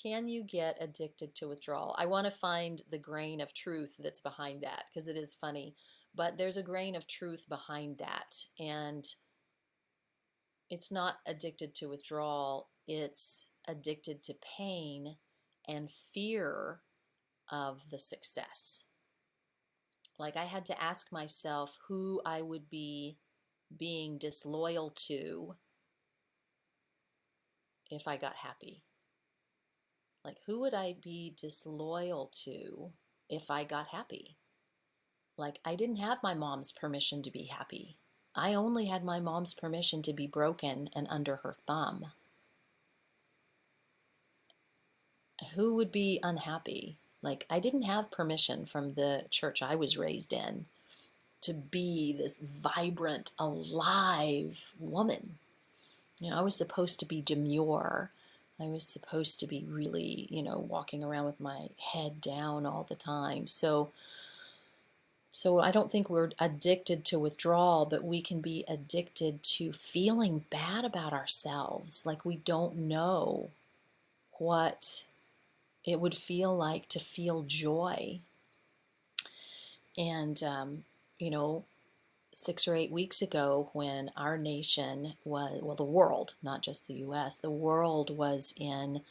Can you get addicted to withdrawal? I want to find the grain of truth that's behind that because it is funny, but there's a grain of truth behind that. And it's not addicted to withdrawal, it's addicted to pain and fear of the success. Like I had to ask myself who I would be being disloyal to if I got happy. Like, who would I be disloyal to if I got happy? Like, I didn't have my mom's permission to be happy. I only had my mom's permission to be broken and under her thumb. Who would be unhappy? Like, I didn't have permission from the church I was raised in to be this vibrant, alive woman. You know, I was supposed to be demure. I was supposed to be really, walking around with my head down all the time. So I don't think we're addicted to withdrawal, but we can be addicted to feeling bad about ourselves. Like we don't know what it would feel like to feel joy. And, 6 or 8 weeks ago when our nation was, well, the world, not just the US, the world was in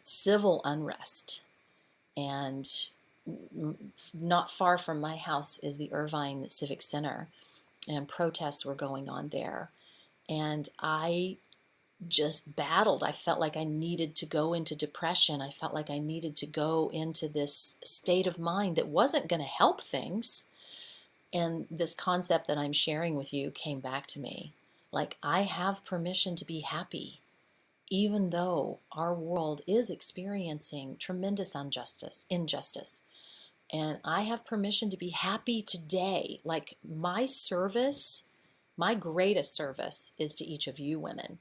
civil unrest. And not far from my house is the Irvine Civic Center, and protests were going on there. And I just battled. I felt like I needed to go into depression. I felt like I needed to go into this state of mind that wasn't going to help things. And this concept that I'm sharing with you came back to me. Like, I have permission to be happy, even though our world is experiencing tremendous injustice. And I have permission to be happy today. Like, my service, my greatest service is to each of you women.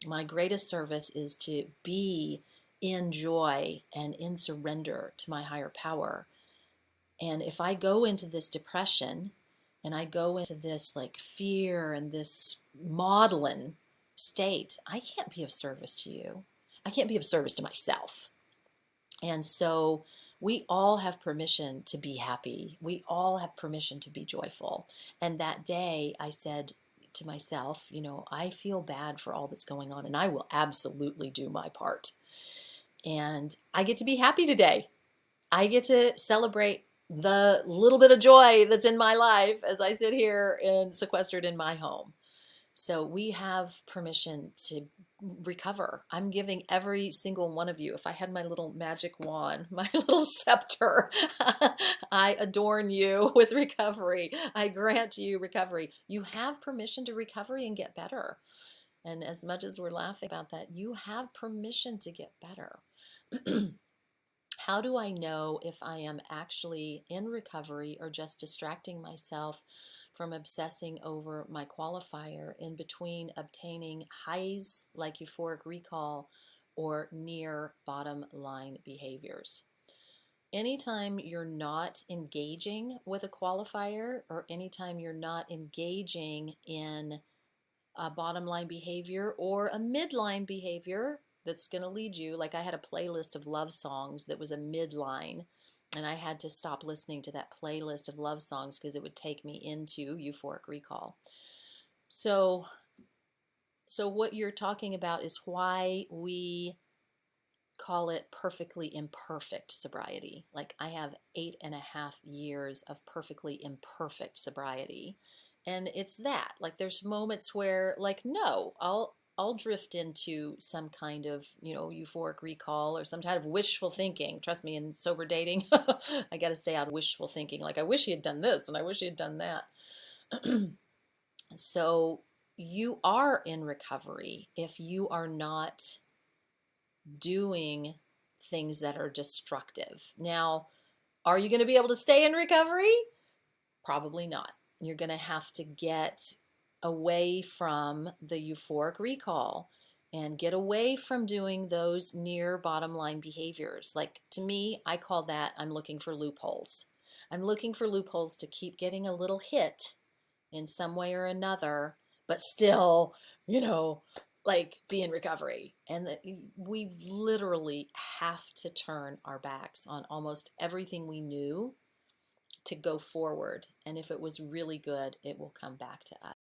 My greatest service is to be in joy and in surrender to my higher power. And if I go into this depression and I go into this like fear and this maudlin state, I can't be of service to you. I can't be of service to myself. And so we all have permission to be happy. We all have permission to be joyful. And that day I said to myself, I feel bad for all that's going on and I will absolutely do my part. And I get to be happy today. I get to celebrate the little bit of joy that's in my life as I sit here and sequestered in my home. So we have permission to recover. I'm giving every single one of you, if I had my little magic wand, my little scepter, I adorn you with recovery. I grant you recovery. You have permission to recovery and get better. And as much as we're laughing about that, you have permission to get better. How do I know if I am actually in recovery or just distracting myself from obsessing over my qualifier in between obtaining highs like euphoric recall or near bottom line behaviors? Anytime you're not engaging with a qualifier or anytime you're not engaging in a bottom line behavior or a midline behavior that's going to lead you, like I had a playlist of love songs that was a midline, and I had to stop listening to that playlist of love songs because it would take me into euphoric recall. So what you're talking about is why we call it perfectly imperfect sobriety. Like I have 8.5 years of perfectly imperfect sobriety. And it's that, like there's moments where like, no, I'll drift into some kind of, euphoric recall or some kind of wishful thinking. Trust me, in sober dating, I got to stay out of wishful thinking. Like, I wish he had done this and I wish he had done that. So you are in recovery if you are not doing things that are destructive. Now, are you going to be able to stay in recovery? Probably not. You're going to have to get away from the euphoric recall and get away from doing those near bottom line behaviors. Like to me, I call that I'm looking for loopholes. I'm looking for loopholes to keep getting a little hit in some way or another, but still, like be in recovery. And that we literally have to turn our backs on almost everything we knew to go forward. And if it was really good, it will come back to us.